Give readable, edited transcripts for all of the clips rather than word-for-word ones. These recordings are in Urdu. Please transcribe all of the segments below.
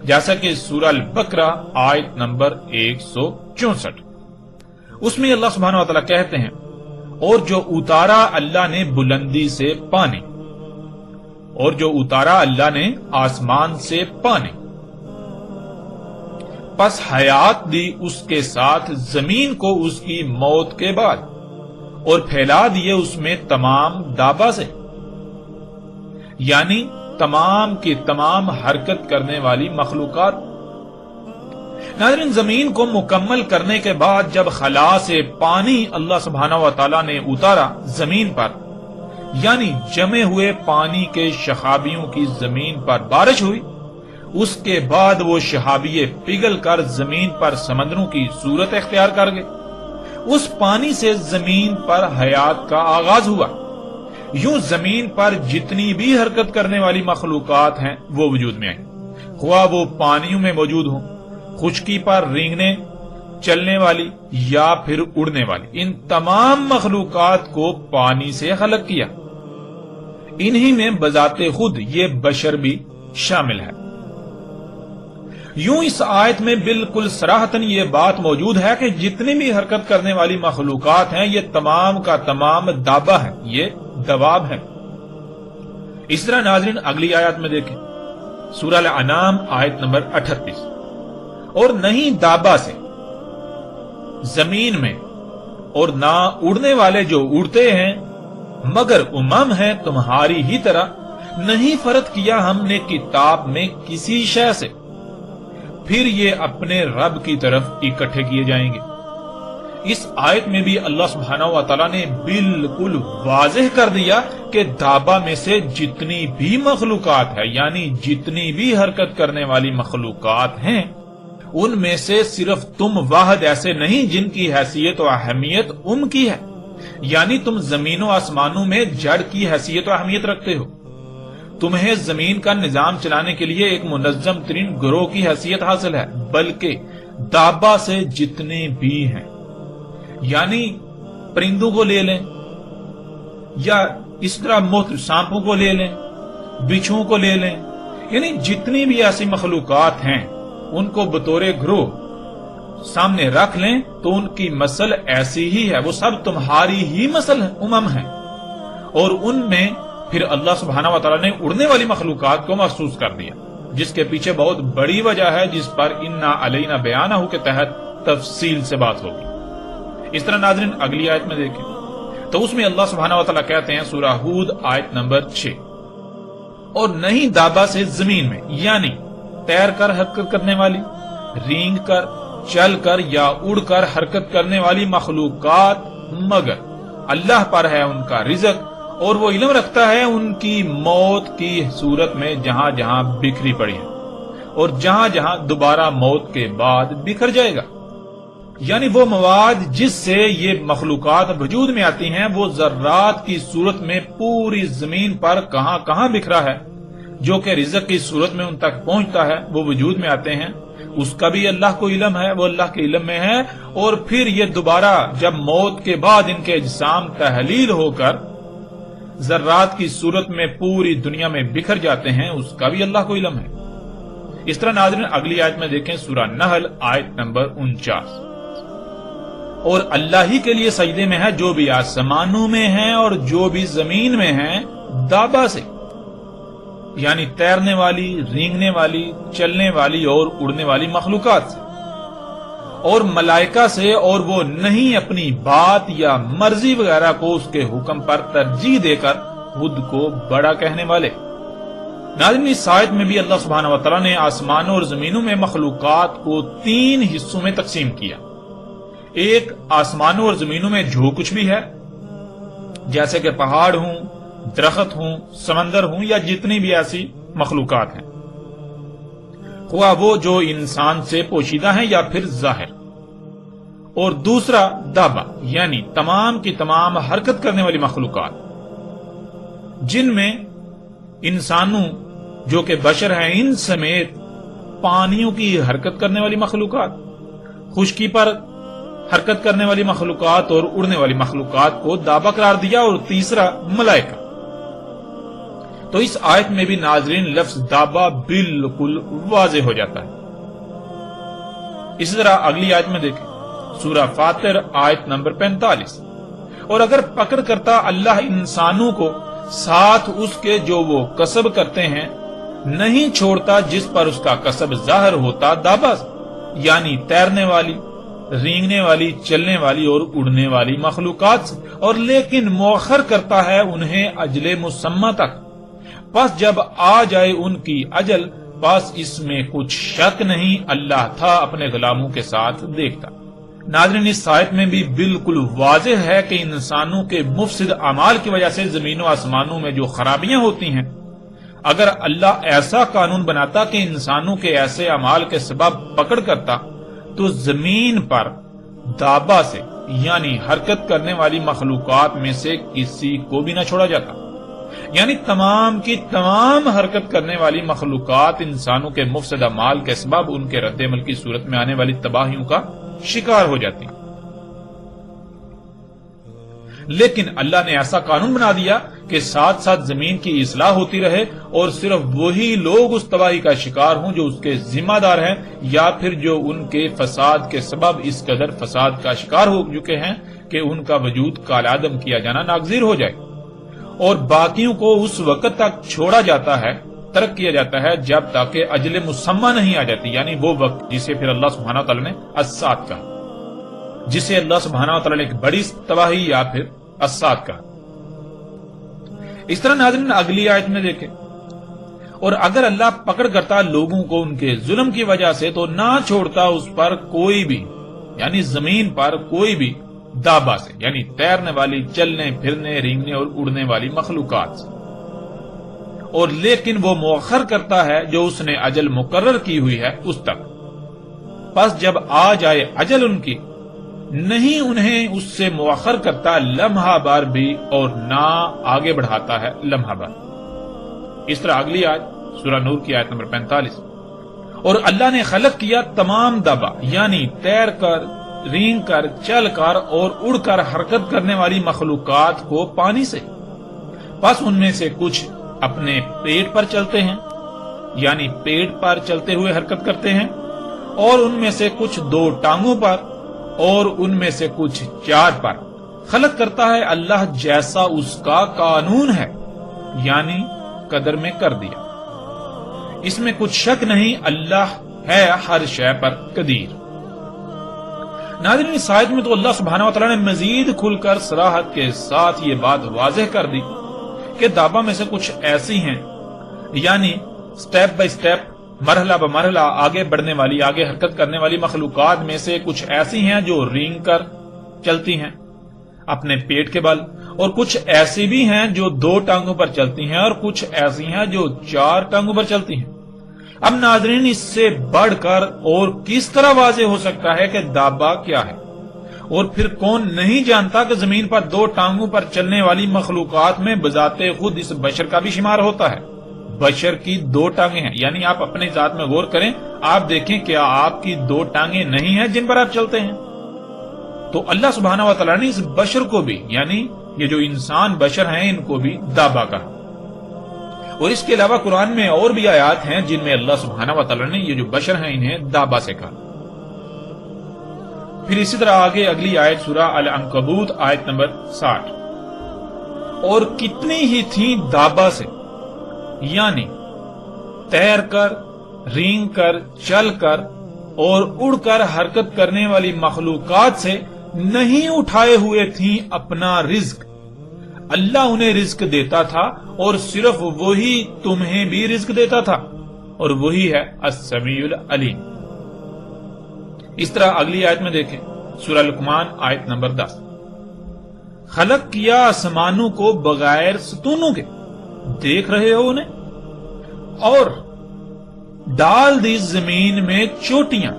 جیسا کہ سورہ البقرہ آیت نمبر 164، اس میں اللہ سبحانہ و تعالیٰ کہتے ہیں اور جو اتارا اللہ نے بلندی سے پانی، اور جو اتارا اللہ نے آسمان سے پانی، پس حیات دی اس کے ساتھ زمین کو اس کی موت کے بعد، اور پھیلا دیے اس میں تمام دابا سے، یعنی تمام کی تمام حرکت کرنے والی مخلوقات۔ ناظرین، زمین کو مکمل کرنے کے بعد جب خلا سے پانی اللہ سبحانہ و تعالیٰ نے اتارا زمین پر، یعنی جمے ہوئے پانی کے شخابیوں کی زمین پر بارش ہوئی، اس کے بعد وہ شہابیے پگھل کر زمین پر سمندروں کی صورت اختیار کر گئے۔ اس پانی سے زمین پر حیات کا آغاز ہوا۔ یوں زمین پر جتنی بھی حرکت کرنے والی مخلوقات ہیں وہ وجود میں آئیں، خواہ وہ پانیوں میں موجود ہوں، خشکی پر رینگنے چلنے والی یا پھر اڑنے والی، ان تمام مخلوقات کو پانی سے خلق کیا۔ انہی میں بذات خود یہ بشر بھی شامل ہے۔ یوں اس آیت میں بالکل صراحتاً یہ بات موجود ہے کہ جتنی بھی حرکت کرنے والی مخلوقات ہیں یہ تمام کا تمام دابا ہیں، یہ دواب ہیں۔ اس طرح ناظرین اگلی آیت میں دیکھیں، سورہ الانعام آیت نمبر 38، اور نہیں دابا سے زمین میں اور نہ اڑنے والے جو اڑتے ہیں، مگر امم ہے تمہاری ہی طرح، نہیں فرق کیا ہم نے کتاب میں کسی شے سے، پھر یہ اپنے رب کی طرف اکٹھے کیے جائیں گے۔ اس آیت میں بھی اللہ سبحانہ و تعالیٰ نے بالکل واضح کر دیا کہ دابا میں سے جتنی بھی مخلوقات ہے، یعنی جتنی بھی حرکت کرنے والی مخلوقات ہیں، ان میں سے صرف تم واحد ایسے نہیں جن کی حیثیت و اہمیت کی ہے، یعنی تم زمین و آسمانوں میں جڑ کی حیثیت و اہمیت رکھتے ہو، تمہیں زمین کا نظام چلانے کے لیے ایک منظم ترین گروہ کی حیثیت حاصل ہے، بلکہ دابا سے جتنے بھی ہیں، یعنی پرندوں کو لے لیں یا اس طرح سانپوں کو لے لیں، بچھوؤں کو لے لیں، یعنی جتنی بھی ایسی مخلوقات ہیں ان کو بطور گروہ سامنے رکھ لیں تو ان کی مسل ایسی ہی ہے، وہ سب تمہاری ہی مسل امم ہیں۔ اور ان میں پھر اللہ سبحانہ و تعالیٰ نے اڑنے والی مخلوقات کو محسوس کر دیا، جس کے پیچھے بہت بڑی وجہ ہے، جس پر انا علینا بیانہ کے تحت تفصیل سے بات ہوگی۔ اس طرح ناظرین اگلی آیت میں دیکھیں تو اس میں اللہ سبحانہ و تعالیٰ کہتے ہیں، سورہ ہود آیت نمبر 6، اور نہیں دابا سے زمین میں، یعنی تیر کر حرکت کرنے والی، رینگ کر، چل کر یا اڑ کر حرکت کرنے والی مخلوقات، مگر اللہ پر ہے ان کا رزق، اور وہ علم رکھتا ہے ان کی موت کی صورت میں جہاں جہاں بکھری پڑی ہے، اور جہاں جہاں دوبارہ موت کے بعد بکھر جائے گا۔ یعنی وہ مواد جس سے یہ مخلوقات وجود میں آتی ہیں وہ ذرات کی صورت میں پوری زمین پر کہاں کہاں بکھرا ہے، جو کہ رزق کی صورت میں ان تک پہنچتا ہے، وہ وجود میں آتے ہیں، اس کا بھی اللہ کو علم ہے، وہ اللہ کے علم میں ہے، اور پھر یہ دوبارہ جب موت کے بعد ان کے اجسام تحلیل ہو کر ذرات کی صورت میں پوری دنیا میں بکھر جاتے ہیں، اس کا بھی اللہ کو علم ہے۔ اس طرح ناظرین اگلی آیت میں دیکھیں، سورہ نحل آیت نمبر 49، اور اللہ ہی کے لیے سجدے میں ہے جو بھی آسمانوں میں ہیں اور جو بھی زمین میں ہیں، دابا سے، یعنی تیرنے والی، رینگنے والی، چلنے والی اور اڑنے والی مخلوقات سے، اور ملائکہ سے، اور وہ نہیں اپنی بات یا مرضی وغیرہ کو اس کے حکم پر ترجیح دے کر خود کو بڑا کہنے والے۔ ناظرین اس آیت میں بھی اللہ سبحانہ و تعالیٰ نے آسمانوں اور زمینوں میں مخلوقات کو 3 حصوں میں تقسیم کیا۔ ایک، آسمانوں اور زمینوں میں جو کچھ بھی ہے، جیسے کہ پہاڑ ہوں، درخت ہوں، سمندر ہوں، یا جتنی بھی ایسی مخلوقات ہیں، خواہ وہ جو انسان سے پوشیدہ ہیں یا پھر ظاہر۔ اور دوسرا دابا، یعنی تمام کی تمام حرکت کرنے والی مخلوقات، جن میں انسانوں جو کہ بشر ہیں ان سمیت پانیوں کی حرکت کرنے والی مخلوقات، خشکی پر حرکت کرنے والی مخلوقات اور اڑنے والی مخلوقات کو دابا قرار دیا۔ اور تیسرا ملائکہ، تو اس آیت میں بھی ناظرین لفظ دابا بالکل واضح ہو جاتا ہے۔ اسی طرح اگلی آیت میں دیکھیں، سورہ فاطر آیت نمبر 45، اور اگر پکڑ کرتا اللہ انسانوں کو ساتھ اس کے جو وہ کسب کرتے ہیں، نہیں چھوڑتا جس پر اس کا کسب ظاہر ہوتا دابا، یعنی تیرنے والی، رینگنے والی، چلنے والی اور اڑنے والی مخلوقات سے، اور لیکن مؤخر کرتا ہے انہیں اجل مسمى تک، پس جب آ جائے ان کی اجل، پس اس میں کچھ شک نہیں اللہ تھا اپنے غلاموں کے ساتھ دیکھتا۔ ناظرین اس آیت میں بھی بالکل واضح ہے کہ انسانوں کے مفسد اعمال کی وجہ سے زمین و آسمانوں میں جو خرابیاں ہوتی ہیں، اگر اللہ ایسا قانون بناتا کہ انسانوں کے ایسے اعمال کے سبب پکڑ کرتا، تو زمین پر دابا سے یعنی حرکت کرنے والی مخلوقات میں سے کسی کو بھی نہ چھوڑا جاتا، یعنی تمام کی تمام حرکت کرنے والی مخلوقات انسانوں کے مفسد اعمال کے سبب ان کے رد عمل کی صورت میں آنے والی تباہیوں کا شکار ہو جاتی۔ لیکن اللہ نے ایسا قانون بنا دیا کہ ساتھ ساتھ زمین کی اصلاح ہوتی رہے، اور صرف وہی لوگ اس تباہی کا شکار ہوں جو اس کے ذمہ دار ہیں، یا پھر جو ان کے فساد کے سبب اس قدر فساد کا شکار ہو چکے ہیں کہ ان کا وجود کالعدم کیا جانا ناگزیر ہو جائے، اور باقیوں کو اس وقت تک چھوڑا جاتا ہے، ترک کیا جاتا ہے، جب تک کہ اجل مسمى نہیں آ جاتی، یعنی وہ وقت جسے پھر اللہ سبحانہ وتعالی نے الساعۃ کہا، جسے اللہ سبحانہ وتعالی نے ایک بڑی تباہی یا پھر الساعۃ کہا۔ اس طرح ناظرین اگلی آیت میں دیکھیں، اور اگر اللہ پکڑ کرتا لوگوں کو ان کے ظلم کی وجہ سے، تو نہ چھوڑتا اس پر کوئی بھی، یعنی زمین پر کوئی بھی دابا سے، یعنی تیرنے والی، چلنے پھرنے، رینگنے اور اڑنے والی مخلوقات سے، اور لیکن وہ مؤخر کرتا ہے جو اس نے اجل مقرر کی ہوئی ہے اس تک، پس جب آ جائے اجل ان کی، نہیں انہیں اس سے مؤخر کرتا لمحہ بار بھی، اور نہ آگے بڑھاتا ہے لمحہ بار۔ اس طرح اگلی آیت سورہ نور کی آیت نمبر 45، اور اللہ نے خلق کیا تمام دابا، یعنی تیر کر، رینگ کر، چل کر اور اڑ کر حرکت کرنے والی مخلوقات کو پانی سے، پس ان میں سے کچھ اپنے پیٹ پر چلتے ہیں، یعنی پیٹ پر چلتے ہوئے حرکت کرتے ہیں، اور ان میں سے کچھ 2 ٹانگوں پر، اور ان میں سے کچھ 4 پر۔ خلق کرتا ہے اللہ جیسا اس کا قانون ہے، یعنی قدر میں کر دیا، اس میں کچھ شک نہیں اللہ ہے ہر شے پر قدیر۔ ناظرین اس آیت میں تو اللہ سبحانہ وتعالی نے مزید کھل کر صراحت کے ساتھ یہ بات واضح کر دی کہ دابا میں سے کچھ ایسی ہیں، یعنی سٹیپ بائی سٹیپ، مرحلہ بمرحلہ آگے بڑھنے والی، آگے حرکت کرنے والی مخلوقات میں سے کچھ ایسی ہیں جو رینگ کر چلتی ہیں اپنے پیٹ کے بل، اور کچھ ایسی بھی ہیں جو 2 ٹانگوں پر چلتی ہیں، اور کچھ ایسی ہیں جو 4 ٹانگوں پر چلتی ہیں۔ اب ناظرین اس سے بڑھ کر اور کس طرح واضح ہو سکتا ہے کہ دابا کیا ہے، اور پھر کون نہیں جانتا کہ زمین پر 2 ٹانگوں پر چلنے والی مخلوقات میں بذات خود اس بشر کا بھی شمار ہوتا ہے۔ بشر کی 2 ٹانگیں ہیں، یعنی آپ اپنی ذات میں غور کریں، آپ دیکھیں کیا آپ کی 2 ٹانگیں نہیں ہیں جن پر آپ چلتے ہیں؟ تو اللہ سبحانہ وتعالی نے اس بشر کو بھی، یعنی یہ جو انسان بشر ہیں، ان کو بھی دابا کہا۔ اور اس کے علاوہ قرآن میں اور بھی آیات ہیں جن میں اللہ سبحانہ وتعالی نے یہ جو بشر ہیں انہیں دابا سے کہا۔ پھر اسی طرح آگے اگلی آیت سورہ العنکبوت آیت نمبر 60، اور کتنی ہی تھیں دابا سے، یعنی تیر کر، رینگ کر، چل کر اور اڑ کر حرکت کرنے والی مخلوقات سے، نہیں اٹھائے ہوئے تھیں اپنا رزق، اللہ انہیں رزق دیتا تھا، اور صرف وہی تمہیں بھی رزق دیتا تھا، اور وہی ہے السمیع العلیم۔ اس طرح اگلی آیت میں دیکھیں سورہ لقمان آیت نمبر 10، خلق کیا آسمانوں کو بغیر ستونوں کے، دیکھ رہے ہو انہیں، اور ڈال دی زمین میں چوٹیاں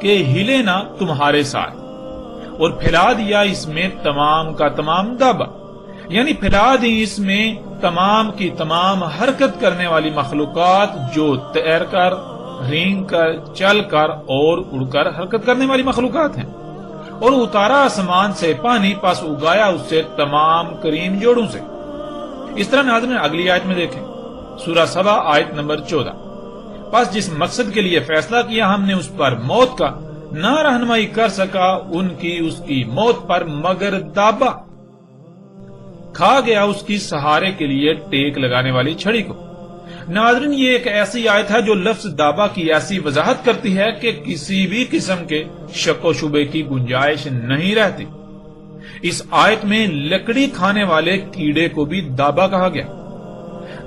کہ ہلے نہ تمہارے ساتھ، اور پھیلا دیا اس میں تمام کا تمام دابا، یعنی پھیلا دی اس میں تمام کی تمام حرکت کرنے والی مخلوقات جو تیر کر، رینگ کر، چل کر اور اڑ کر حرکت کرنے والی مخلوقات ہیں، اور اتارا آسمان سے پانی، پس اگایا اس سے تمام کریم جوڑوں سے۔ اس طرح ناظرین اگلی آیت میں دیکھیں سورہ سبا آیت نمبر 14۔ بس جس مقصد کے لیے فیصلہ کیا ہم نے اس پر موت کا، نہ رہنمائی کر سکا ان کی اس کی موت پر مگر دابا، کھا گیا اس کی سہارے کے لیے ٹیک لگانے والی چھڑی کو۔ ناظرین، یہ ایک ایسی آیت ہے جو لفظ دابا کی ایسی وضاحت کرتی ہے کہ کسی بھی قسم کے شک و شبے کی گنجائش نہیں رہتی۔ اس آیت میں لکڑی کھانے والے کیڑے کو بھی دابا کہا گیا۔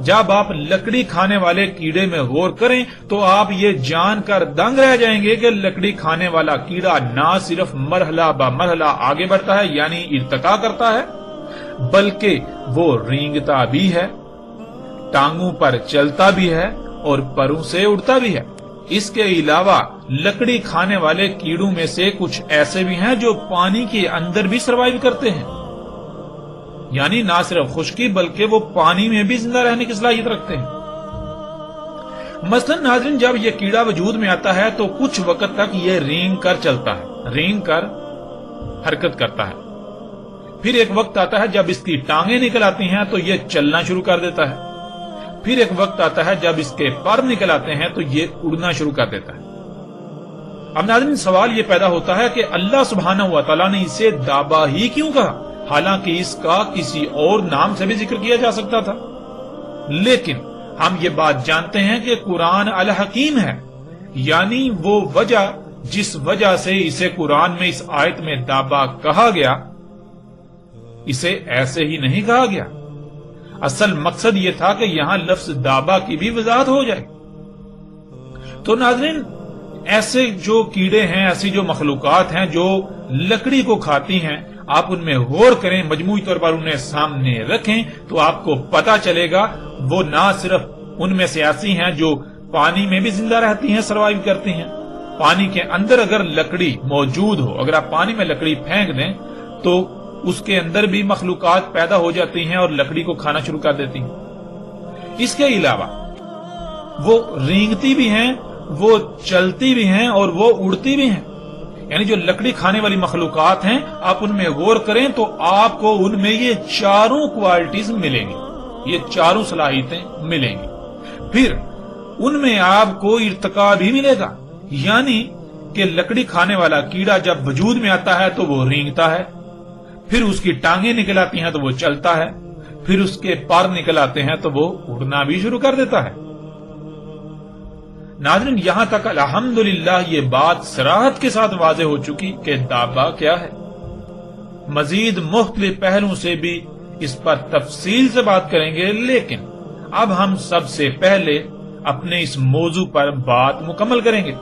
جب آپ لکڑی کھانے والے کیڑے میں غور کریں تو آپ یہ جان کر دنگ رہ جائیں گے کہ لکڑی کھانے والا کیڑا نہ صرف مرحلہ با مرحلہ آگے بڑھتا ہے یعنی ارتقا کرتا ہے، بلکہ وہ رینگتا بھی ہے، ٹانگوں پر چلتا بھی ہے اور پروں سے اڑتا بھی ہے۔ اس کے علاوہ لکڑی کھانے والے کیڑوں میں سے کچھ ایسے بھی ہیں جو پانی کے اندر بھی سروائیو کرتے ہیں، یعنی نہ صرف خشکی بلکہ وہ پانی میں بھی زندہ رہنے کی صلاحیت رکھتے ہیں۔ مثلا ناظرین، جب یہ کیڑا وجود میں آتا ہے تو کچھ وقت تک یہ رینگ کر چلتا ہے، رینگ کر حرکت کرتا ہے۔ پھر ایک وقت آتا ہے جب اس کی ٹانگیں نکل آتی ہیں تو یہ چلنا شروع کر دیتا ہے۔ پھر ایک وقت آتا ہے جب اس کے پر نکل آتے ہیں تو یہ اڑنا شروع کر دیتا ہے۔ اب ناظرین، سوال یہ پیدا ہوتا ہے کہ اللہ سبحانہ و تعالیٰ نے اسے دابا ہی کیوں کہا، حالانکہ اس کا کسی اور نام سے بھی ذکر کیا جا سکتا تھا۔ لیکن ہم یہ بات جانتے ہیں کہ قرآن الحکیم ہے، یعنی وہ وجہ جس وجہ سے اسے قرآن میں اس آیت میں دابا کہا گیا، اسے ایسے ہی نہیں کہا گیا۔ اصل مقصد یہ تھا کہ یہاں لفظ دابا کی بھی وضاحت ہو جائے۔ تو ناظرین، ایسے جو کیڑے ہیں، ایسی جو مخلوقات ہیں جو لکڑی کو کھاتی ہیں، آپ ان میں غور کریں، مجموعی طور پر انہیں سامنے رکھیں تو آپ کو پتا چلے گا وہ نہ صرف ان میں سے ایسی ہیں جو پانی میں بھی زندہ رہتی ہیں، سروائیو کرتی ہیں۔ پانی کے اندر اگر لکڑی موجود ہو، اگر آپ پانی میں لکڑی پھینک دیں تو اس کے اندر بھی مخلوقات پیدا ہو جاتی ہیں اور لکڑی کو کھانا شروع کر دیتی ہیں۔ اس کے علاوہ وہ رینگتی بھی ہیں، وہ چلتی بھی ہیں اور وہ اڑتی بھی ہیں، یعنی جو لکڑی کھانے والی مخلوقات ہیں، آپ ان میں غور کریں تو آپ کو ان میں یہ چاروں کوالٹیز ملیں گی، یہ چاروں صلاحیتیں ملیں گی۔ پھر ان میں آپ کو ارتقا بھی ملے گا، یعنی کہ لکڑی کھانے والا کیڑا جب وجود میں آتا ہے تو وہ رینگتا ہے، پھر اس کی ٹانگیں نکل آتی ہیں تو وہ چلتا ہے، پھر اس کے پر نکل آتے ہیں تو وہ اڑنا بھی شروع کر دیتا ہے۔ ناظرین، یہاں تک الحمدللہ یہ بات صراحت کے ساتھ واضح ہو چکی کہ دابا کیا ہے۔ مزید مختلف پہلوؤں سے بھی اس پر تفصیل سے بات کریں گے، لیکن اب ہم سب سے پہلے اپنے اس موضوع پر بات مکمل کریں گے۔